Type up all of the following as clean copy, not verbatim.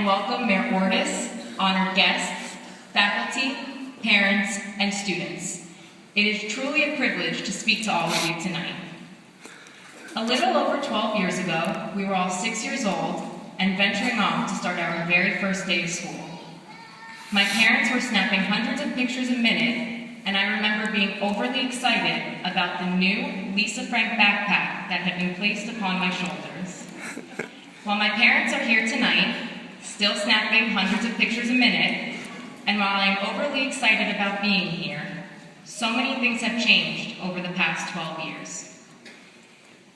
and welcome Mayor Ortis, honored guests, faculty, parents, and students. It is truly a privilege to speak to all of you tonight. A little over 12 years ago, we were all 6 years old and venturing off to start our very first day of school. My parents were snapping hundreds of pictures a minute, and I remember being overly excited about the new Lisa Frank backpack that had been placed upon my shoulders. While my parents are here tonight, still snapping hundreds of pictures a minute, and while I am overly excited about being here, so many things have changed over the past 12 years.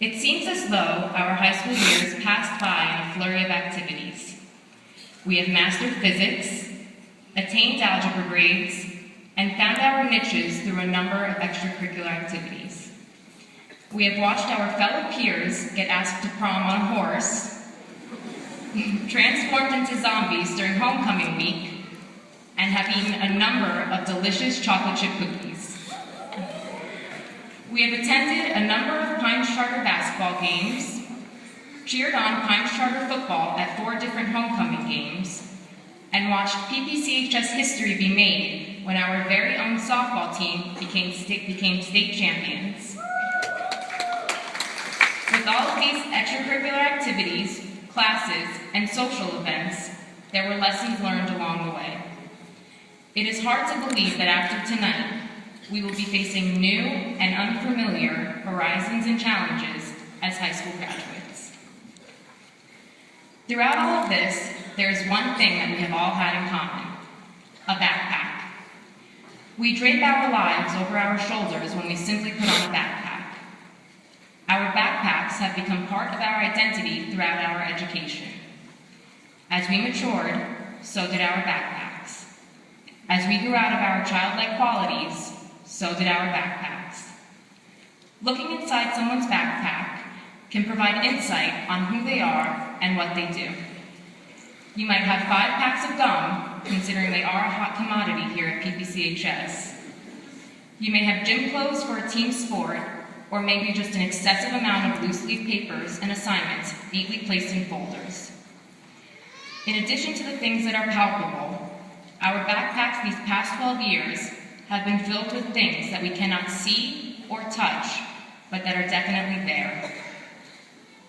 It seems as though our high school years passed by in a flurry of activities. We have mastered physics, attained algebra grades, and found our niches through a number of extracurricular activities. We have watched our fellow peers get asked to prom on a horse, transformed into zombies during homecoming week, and have eaten a number of delicious chocolate chip cookies. We have attended a number of Pines Charter basketball games, cheered on Pines Charter football at 4 different homecoming games, and watched PPCHS history be made when our very own softball team became state champions. With all of these extracurricular activities, classes, and social events, there were lessons learned along the way. It is hard to believe that after tonight, we will be facing new and unfamiliar horizons and challenges as high school graduates. Throughout all of this, there is one thing that we have all had in common: a backpack. We drape our lives over our shoulders when we simply put on a backpack. Our backpacks have become part of our identity throughout our education. As we matured, so did our backpacks. As we grew out of our childlike qualities, so did our backpacks. Looking inside someone's backpack can provide insight on who they are and what they do. You might have 5 packs of gum, considering they are a hot commodity here at PPCHS. You may have gym clothes for a team sport, or maybe just an excessive amount of loose-leaf papers and assignments neatly placed in folders. In addition to the things that are palpable, our backpacks these past 12 years have been filled with things that we cannot see or touch, but that are definitely there.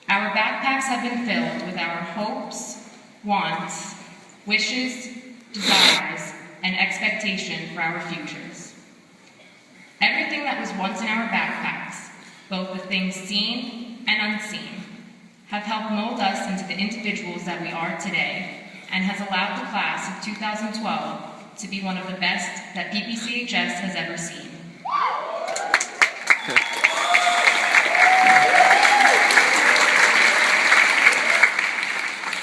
Our backpacks have been filled with our hopes, wants, wishes, desires, and expectation for our futures. Everything that was once in our backpacks, both the things seen and unseen, have helped mold us into the individuals that we are today, and has allowed the class of 2012 to be one of the best that PPCHS has ever seen.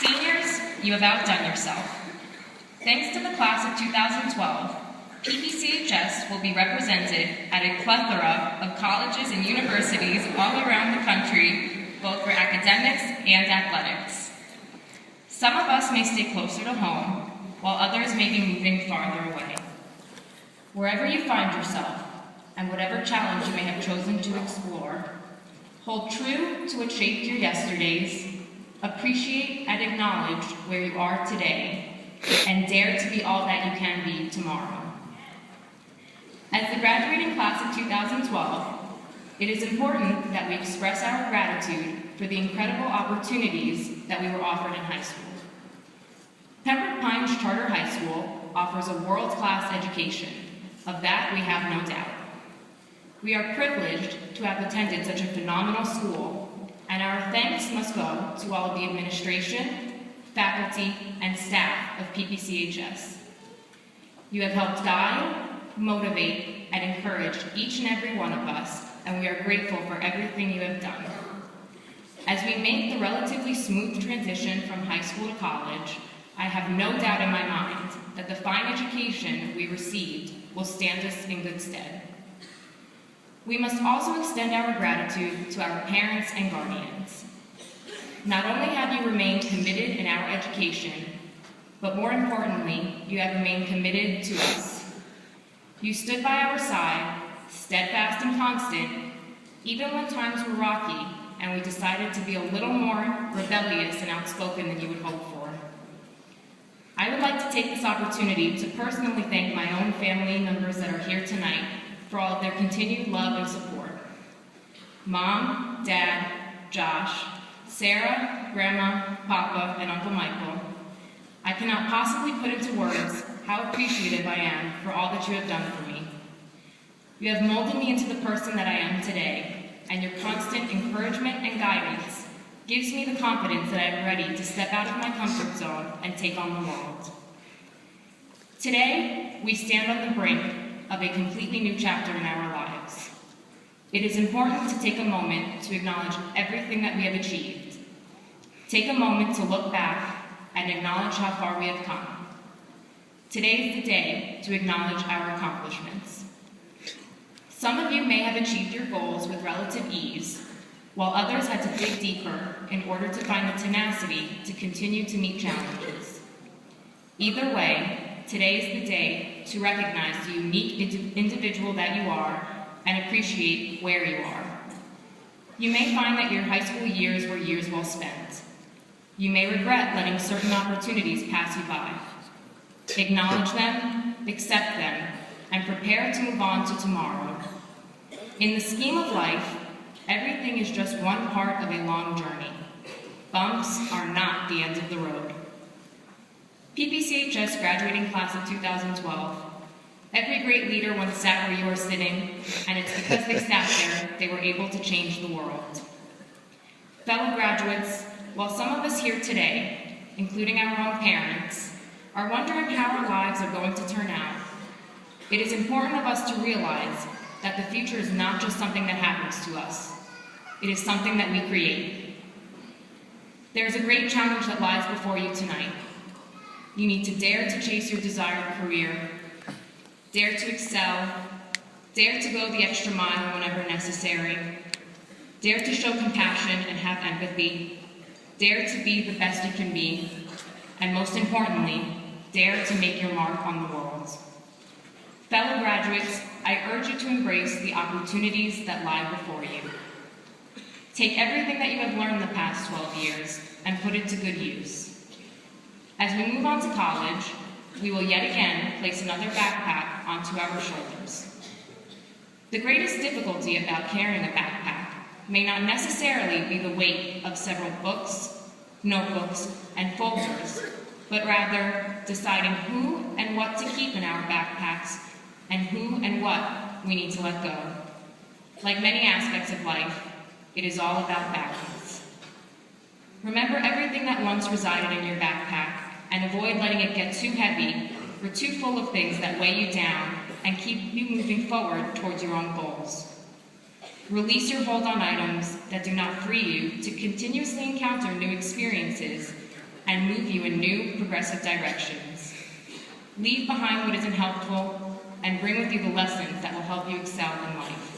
Seniors, you have outdone yourself. Thanks to the class of 2012, PPCHS will be represented at a plethora of colleges and universities all around the country, both for academics and athletics. Some of us may stay closer to home, while others may be moving farther away. Wherever you find yourself, and whatever challenge you may have chosen to explore, hold true to what shaped your yesterdays, appreciate and acknowledge where you are today, and dare to be all that you can be tomorrow. As the graduating class of 2012, it is important that we express our gratitude for the incredible opportunities that we were offered in high school. Pembroke Pines Charter High School offers a world-class education. Of that, we have no doubt. We are privileged to have attended such a phenomenal school, and our thanks must go to all of the administration, faculty, and staff of PPCHS. You have helped guide, motivate, and encourage each and every one of us, and we are grateful for everything you have done. As we make the relatively smooth transition from high school to college, I have no doubt in my mind that the fine education we received will stand us in good stead. We must also extend our gratitude to our parents and guardians. Not only have you remained committed in our education, but more importantly, you have remained committed to us. You stood by our side, steadfast and constant, even when times were rocky and we decided to be a little more rebellious and outspoken than you would hope for. take this opportunity to personally thank my own family members that are here tonight for all of their continued love and support. Mom, Dad, Josh, Sarah, Grandma, Papa, and Uncle Michael, I cannot possibly put into words how appreciative I am for all that you have done for me. You have molded me into the person that I am today, and your constant encouragement and guidance gives me the confidence that I am ready to step out of my comfort zone and take on the world. Today, we stand on the brink of a completely new chapter in our lives. It is important to take a moment to acknowledge everything that we have achieved. Take a moment to look back and acknowledge how far we have come. Today is the day to acknowledge our accomplishments. Some of you may have achieved your goals with relative ease, while others had to dig deeper in order to find the tenacity to continue to meet challenges. Either way, today is the day to recognize the unique individual that you are and appreciate where you are. You may find that your high school years were years well spent. You may regret letting certain opportunities pass you by. Acknowledge them, accept them, and prepare to move on to tomorrow. In the scheme of life, everything is just one part of a long journey. Bumps are not the end of the road. PPCHS graduating class of 2012. Every great leader once sat where you are sitting, and it's because they sat there, they were able to change the world. Fellow graduates, while some of us here today, including our own parents, are wondering how our lives are going to turn out, it is important of us to realize that the future is not just something that happens to us. It is something that we create. There is a great challenge that lies before you tonight. You need to dare to chase your desired career, dare to excel, dare to go the extra mile whenever necessary, dare to show compassion and have empathy, dare to be the best you can be, and most importantly, dare to make your mark on the world. Fellow graduates, I urge you to embrace the opportunities that lie before you. Take everything that you have learned the past 12 years and put it to good use. As we move on to college, we will yet again place another backpack onto our shoulders. The greatest difficulty about carrying a backpack may not necessarily be the weight of several books, notebooks, and folders, but rather deciding who and what to keep in our backpacks and who and what we need to let go. Like many aspects of life, it is all about balance. Remember everything that once resided in your backpack and avoid letting it get too heavy or too full of things that weigh you down and keep you moving forward towards your own goals. Release your hold on items that do not free you to continuously encounter new experiences and move you in new, progressive directions. Leave behind what isn't helpful and bring with you the lessons that will help you excel in life.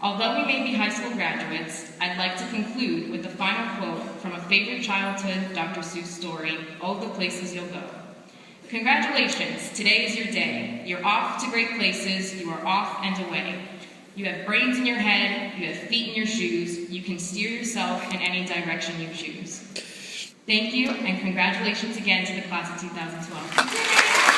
Although we may be high school graduates, I'd like to conclude with the final quote from a favorite childhood Dr. Seuss story, Oh, the Places You'll Go. Congratulations, today is your day. You're off to great places, you are off and away. You have brains in your head, you have feet in your shoes, you can steer yourself in any direction you choose. Thank you, and congratulations again to the class of 2012.